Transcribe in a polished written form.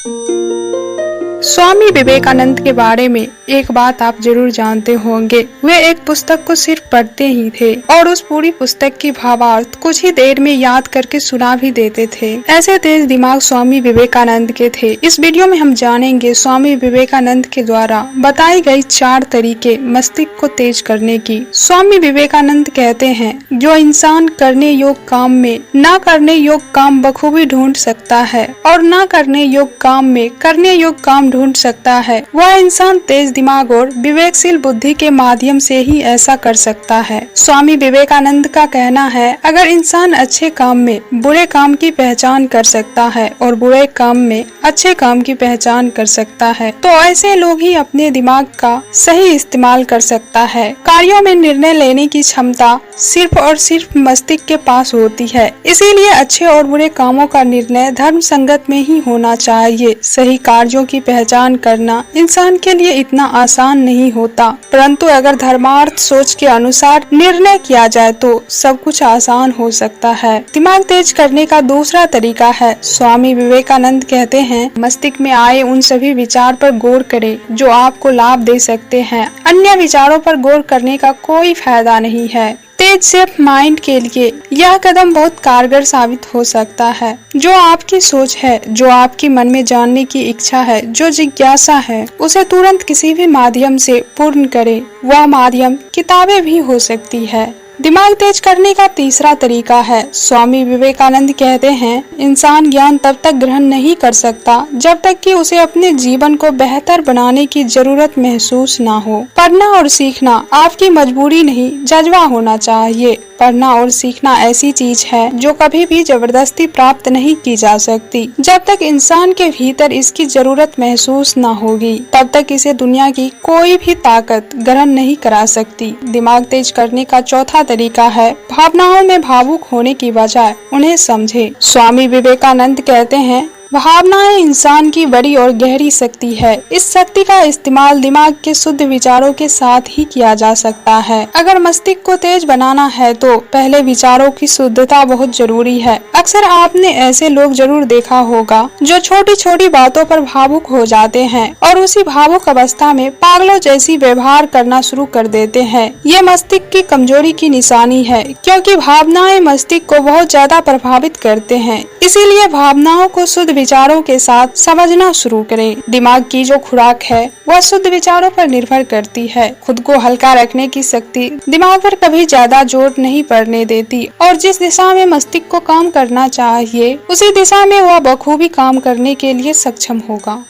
स्वामी विवेकानंद के बारे में एक बात आप जरूर जानते होंगे। वे एक पुस्तक को सिर्फ पढ़ते ही थे और उस पूरी पुस्तक की भावार्थ कुछ ही देर में याद करके सुना भी देते थे। ऐसे तेज दिमाग स्वामी विवेकानंद के थे। इस वीडियो में हम जानेंगे स्वामी विवेकानंद के द्वारा बताई गई 4 तरीके मस्तिष्क को तेज करने की। स्वामी विवेकानंद कहते हैं, जो इंसान करने योग काम में न करने योग काम बखूबी ढूंढ सकता है और न करने योग काम में करने योग काम ढूंढ सकता है, वह इंसान तेज दिमाग और विवेकशील बुद्धि के माध्यम से ही ऐसा कर सकता है। स्वामी विवेकानंद का कहना है, अगर इंसान अच्छे काम में बुरे काम की पहचान कर सकता है और बुरे काम में अच्छे काम की पहचान कर सकता है, तो ऐसे लोग ही अपने दिमाग का सही इस्तेमाल कर सकता है। कार्यों में निर्णय लेने की क्षमता सिर्फ और सिर्फ मस्तिष्क के पास होती है, इसीलिए अच्छे और बुरे कामों का निर्णय धर्म संगत में ही होना चाहिए। सही कार्यों की पहचान करना इंसान के लिए इतना आसान नहीं होता, परंतु अगर धर्मार्थ सोच के अनुसार निर्णय किया जाए तो सब कुछ आसान हो सकता है। दिमाग तेज करने का दूसरा तरीका है, स्वामी विवेकानंद कहते हैं, मस्तिष्क में आए उन सभी विचार पर गौर करें जो आपको लाभ दे सकते हैं। अन्य विचारों पर गौर करने का कोई फायदा नहीं है। तेज सेफ माइंड के लिए यह कदम बहुत कारगर साबित हो सकता है। जो आपकी सोच है, जो आपकी मन में जानने की इच्छा है, जो जिज्ञासा है, उसे तुरंत किसी भी माध्यम से पूर्ण करें। वह माध्यम किताबें भी हो सकती है। दिमाग तेज करने का तीसरा तरीका है, स्वामी विवेकानंद कहते हैं, इंसान ज्ञान तब तक ग्रहण नहीं कर सकता जब तक कि उसे अपने जीवन को बेहतर बनाने की जरूरत महसूस ना हो। पढ़ना और सीखना आपकी मजबूरी नहीं, जज्बा होना चाहिए। पढ़ना और सीखना ऐसी चीज है जो कभी भी जबरदस्ती प्राप्त नहीं की जा सकती। जब तक इंसान के भीतर इसकी जरूरत महसूस ना होगी, तब तक इसे दुनिया की कोई भी ताकत ग्रहण नहीं करा सकती। दिमाग तेज करने का चौथा तरीका है, भावनाओं में भावुक होने की बजाय उन्हें समझे। स्वामी विवेकानंद कहते हैं, भावनाएं इंसान की बड़ी और गहरी शक्ति है। इस शक्ति का इस्तेमाल दिमाग के शुद्ध विचारों के साथ ही किया जा सकता है। अगर मस्तिष्क को तेज बनाना है तो पहले विचारों की शुद्धता बहुत जरूरी है। अक्सर आपने ऐसे लोग जरूर देखा होगा जो छोटी छोटी बातों पर भावुक हो जाते हैं और उसी भावुक अवस्था में पागलों जैसी व्यवहार करना शुरू कर देते हैं। ये मस्तिष्क की कमजोरी की निशानी है, क्योंकि भावनाएं मस्तिष्क को बहुत ज्यादा प्रभावित करते हैं। इसीलिए भावनाओं को शुद्ध विचारों के साथ समझना शुरू करें। दिमाग की जो खुराक है वह शुद्ध विचारों पर निर्भर करती है। खुद को हल्का रखने की शक्ति दिमाग पर कभी ज्यादा जोर नहीं पड़ने देती और जिस दिशा में मस्तिष्क को काम करना चाहिए उसी दिशा में वह बखूबी काम करने के लिए सक्षम होगा।